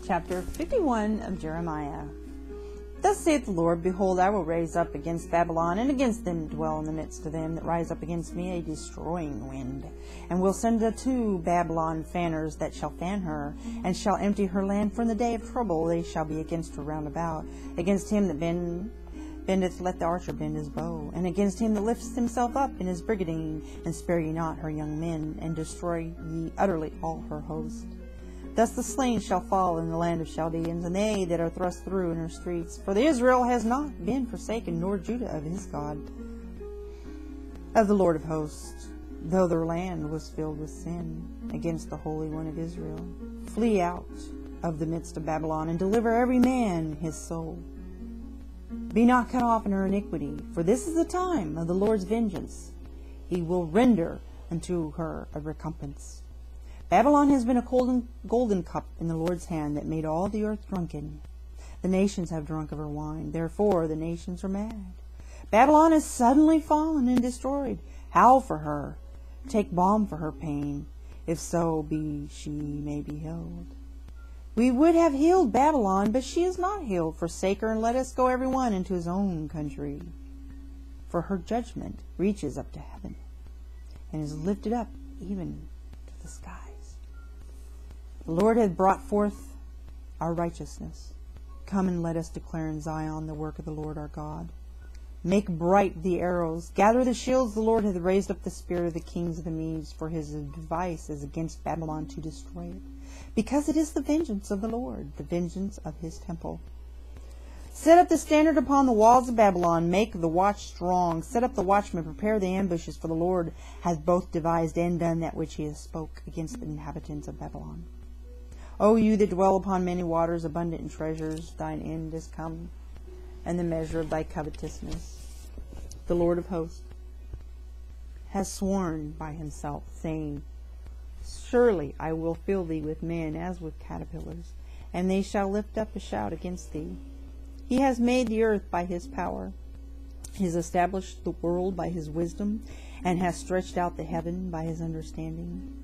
Chapter 51 of Jeremiah. Thus saith the Lord, Behold, I will raise up against Babylon, and against them that dwell in the midst of them that rise up against me, a destroying wind, and will send unto Babylon fanners that shall fan her, and shall empty her land. For in the day of trouble they shall be against her round about. Against him that bendeth let the archer bend his bow, and against him that lifts himself up in his brigading, and spare ye not her young men, and destroy ye utterly all her host. Thus the slain shall fall in the land of Chaldeans, and they that are thrust through in her streets. For the Israel has not been forsaken, nor Judah of his God, of the Lord of hosts, though their land was filled with sin against the Holy One of Israel. Flee out of the midst of Babylon, and deliver every man his soul. Be not cut off in her iniquity, for this is the time of the Lord's vengeance. He will render unto her a recompense. Babylon has been a golden cup in the Lord's hand, that made all the earth drunken. The nations have drunk of her wine, therefore the nations are mad. Babylon is suddenly fallen and destroyed. Howl for her, take balm for her pain, if so be she may be healed. We would have healed Babylon, but she is not healed. Forsake her, and let us go every one into his own country. For her judgment reaches up to heaven, and is lifted up even to the skies. The Lord hath brought forth our righteousness. Come and let us declare in Zion the work of the Lord our God. Make bright the arrows, gather the shields. The Lord hath raised up the spirit of the kings of the Medes, for his device is against Babylon to destroy it. Because it is the vengeance of the Lord, the vengeance of his temple. Set up the standard upon the walls of Babylon, make the watch strong. Set up the watchmen, prepare the ambushes, for the Lord hath both devised and done that which he has spoke against the inhabitants of Babylon. O you that dwell upon many waters, abundant in treasures, thine end is come, and the measure of thy covetousness. The Lord of hosts has sworn by himself, saying, Surely I will fill thee with men as with caterpillars, and they shall lift up a shout against thee. He has made the earth by his power. He has established the world by his wisdom, and has stretched out the heaven by his understanding.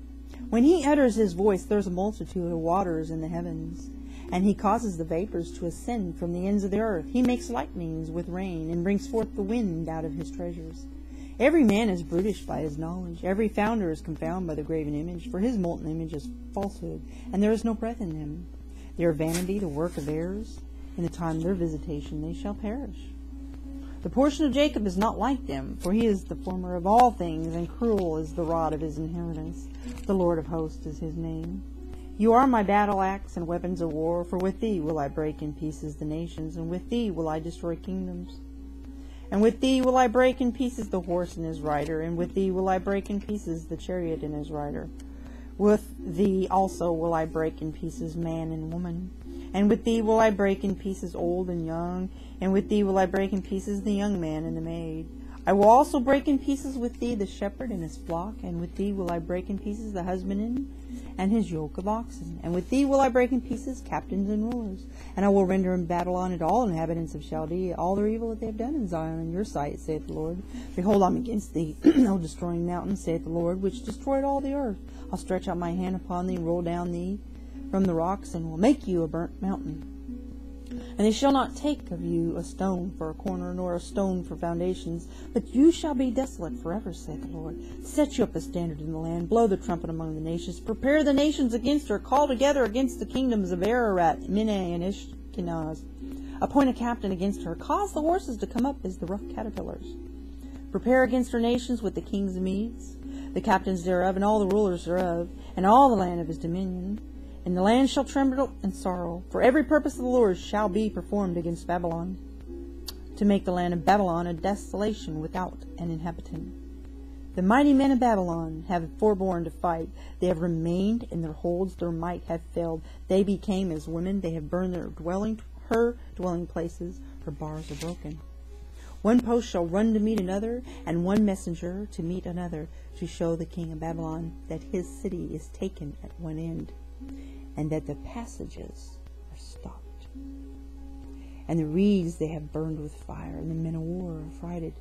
When he utters his voice, there is a multitude of waters in the heavens, and he causes the vapors to ascend from the ends of the earth. He makes lightnings with rain, and brings forth the wind out of his treasures. Every man is brutish by his knowledge. Every founder is confounded by the graven image, for his molten image is falsehood, and there is no breath in them. They are vanity, the work of errors. In the time of their visitation they shall perish. The portion of Jacob is not like them, for he is the former of all things, and cruel is the rod of his inheritance. The Lord of hosts is his name. You are my battle axe and weapons of war, for with thee will I break in pieces the nations, and with thee will I destroy kingdoms. And with thee will I break in pieces the horse and his rider, and with thee will I break in pieces the chariot and his rider. With thee also will I break in pieces man and woman. And with thee will I break in pieces old and young, and with thee will I break in pieces the young man and the maid. I will also break in pieces with thee the shepherd and his flock, and with thee will I break in pieces the husbandman and his yoke of oxen. And with thee will I break in pieces captains and rulers. And I will render in Babylon and all inhabitants of Chaldea all their evil that they have done in Zion in your sight, saith the Lord. Behold, I am against thee, O destroying mountain, saith the Lord, which destroyed all the earth. I'll stretch out my hand upon thee, and roll down thee from the rocks, and will make you a burnt mountain. And they shall not take of you a stone for a corner, nor a stone for foundations, but you shall be desolate forever, saith the Lord. Set you up a standard in the land, blow the trumpet among the nations, prepare the nations against her, call together against the kingdoms of Ararat, Mineh, and Ishkenaz. Appoint a captain against her, cause the horses to come up as the rough caterpillars. Prepare against her nations with the kings of Medes, the captains thereof, and all the rulers thereof, and all the land of his dominion. And the land shall tremble and sorrow, for every purpose of the Lord shall be performed against Babylon, to make the land of Babylon a desolation without an inhabitant. The mighty men of Babylon have forborne to fight. They have remained in their holds. Their might hath failed. They became as women. They have burned her dwelling places. Her bars are broken. One post shall run to meet another, and one messenger to meet another, to show the king of Babylon that his city is taken at one end, and that the passages are stopped. And the reeds they have burned with fire, and the men of war are frighted.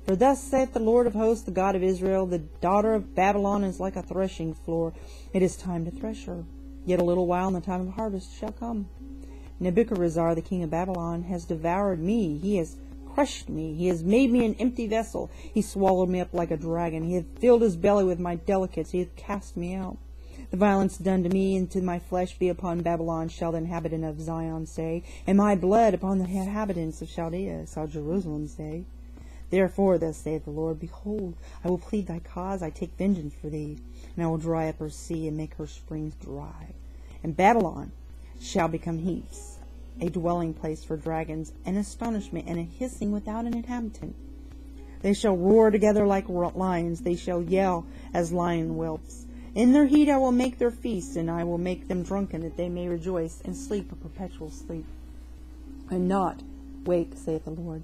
For thus saith the Lord of hosts, the God of Israel, the daughter of Babylon is like a threshing floor. It is time to thresh her. Yet a little while, and the time of harvest shall come. Nebuchadnezzar, the king of Babylon, has devoured me. He has crushed me. He has made me an empty vessel. He swallowed me up like a dragon. He hath filled his belly with my delicates. He hath cast me out. The violence done to me and to my flesh be upon Babylon, shall the inhabitant of Zion say, and my blood upon the inhabitants of Chaldea, shall Jerusalem say. Therefore, thus saith the Lord, Behold, I will plead thy cause, I take vengeance for thee, and I will dry up her sea, and make her springs dry. And Babylon shall become heaps, a dwelling place for dragons, an astonishment, and a hissing without an inhabitant. They shall roar together like lions, they shall yell as lion whelps. In their heat I will make their feast, and I will make them drunken, that they may rejoice, and sleep a perpetual sleep, and not wake, saith the Lord.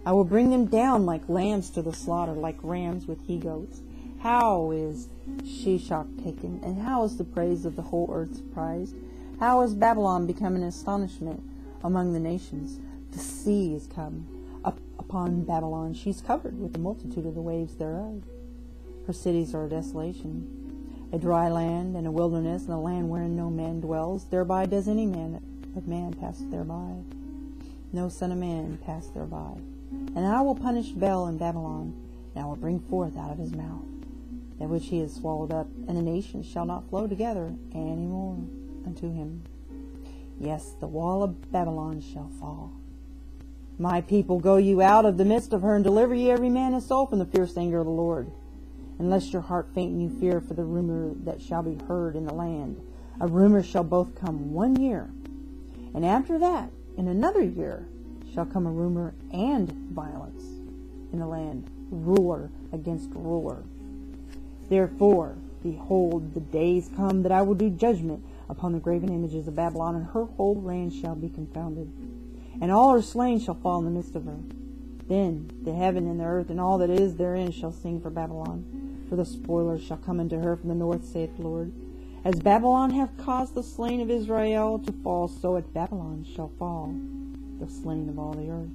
I will bring them down like lambs to the slaughter, like rams with he-goats. How is Sheshach taken, and how is the praise of the whole earth surprised? How is Babylon become an astonishment among the nations? The sea is come up upon Babylon. She is covered with the multitude of the waves thereof. Her cities are a desolation, a dry land, and a wilderness, and a land wherein no man dwells. Thereby does any man of man pass thereby. No son of man pass thereby. And I will punish Bel in Babylon, and I will bring forth out of his mouth that which he has swallowed up, and the nations shall not flow together any more unto him. Yes, the wall of Babylon shall fall. My people, go you out of the midst of her, and deliver ye every man his soul from the fierce anger of the Lord. And lest your heart faint and you fear for the rumor that shall be heard in the land. A rumor shall both come 1 year, and after that, in another year, shall come a rumor and violence in the land, ruler against ruler. Therefore, behold, the days come that I will do judgment upon the graven images of Babylon, and her whole land shall be confounded, and all her slain shall fall in the midst of her. Then the heaven and the earth and all that is therein shall sing for Babylon, for the spoilers shall come unto her from the north, saith the Lord. As Babylon hath caused the slain of Israel to fall, so at Babylon shall fall the slain of all the earth.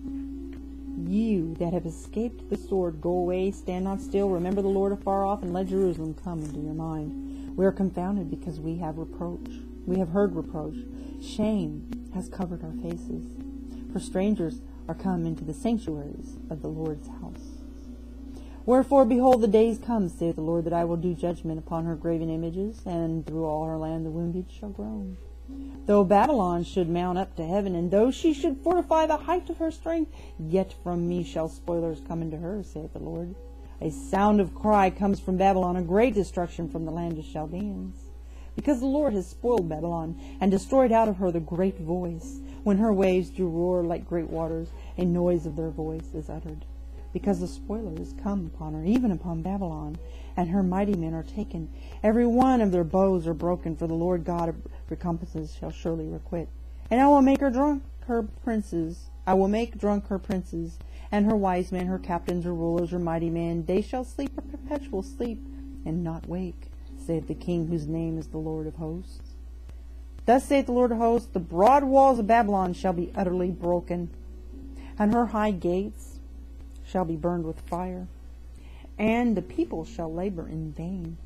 You that have escaped the sword, go away, stand not still, remember the Lord afar off, and let Jerusalem come into your mind. We are confounded because we have reproach. We have heard reproach. Shame has covered our faces. For strangers are come into the sanctuaries of the Lord's house. Wherefore, behold, the days come, saith the Lord, that I will do judgment upon her graven images, and through all her land the wounded shall groan. Though Babylon should mount up to heaven, and though she should fortify the height of her strength, yet from me shall spoilers come into her, saith the Lord. A sound of cry comes from Babylon, a great destruction from the land of Chaldeans. Because the Lord has spoiled Babylon, and destroyed out of her the great voice. When her waves do roar like great waters, a noise of their voice is uttered. Because the spoiler is come upon her, even upon Babylon, and her mighty men are taken. Every one of their bows are broken, for the Lord God of recompenses shall surely requite. And I will make her drunk her princes. I will make drunk her princes, and her wise men, her captains, her rulers, her mighty men. They shall sleep a perpetual sleep, and not wake, saith the King, whose name is the Lord of hosts. Thus saith the Lord of hosts, the broad walls of Babylon shall be utterly broken, and her high gates shall be burned with fire, and the people shall labor in vain,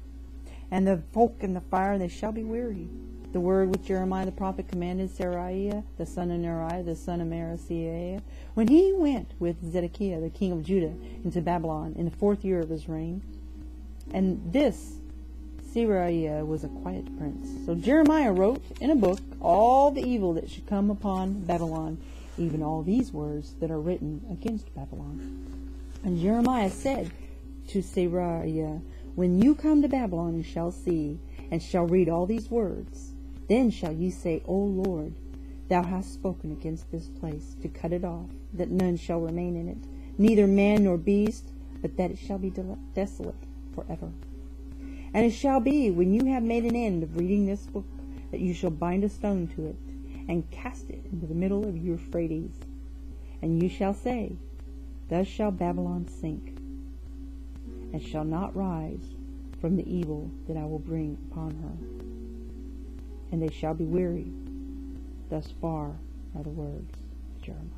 and the folk in the fire, they shall be weary. The word which Jeremiah the prophet commanded Seraiah, the son of Neriah, the son of Maaseiah, when he went with Zedekiah, the king of Judah, into Babylon in the 4th year of his reign. And this Seraiah was a quiet prince. So Jeremiah wrote in a book all the evil that should come upon Babylon, even all these words that are written against Babylon. And Jeremiah said to Seraiah, when you come to Babylon and shall see, and shall read all these words, then shall you say, O Lord, thou hast spoken against this place, to cut it off, that none shall remain in it, neither man nor beast, but that it shall be desolate forever. And it shall be, when you have made an end of reading this book, that you shall bind a stone to it, and cast it into the middle of Euphrates. And you shall say, thus shall Babylon sink, and shall not rise from the evil that I will bring upon her. And they shall be weary. Thus far are the words of Jeremiah.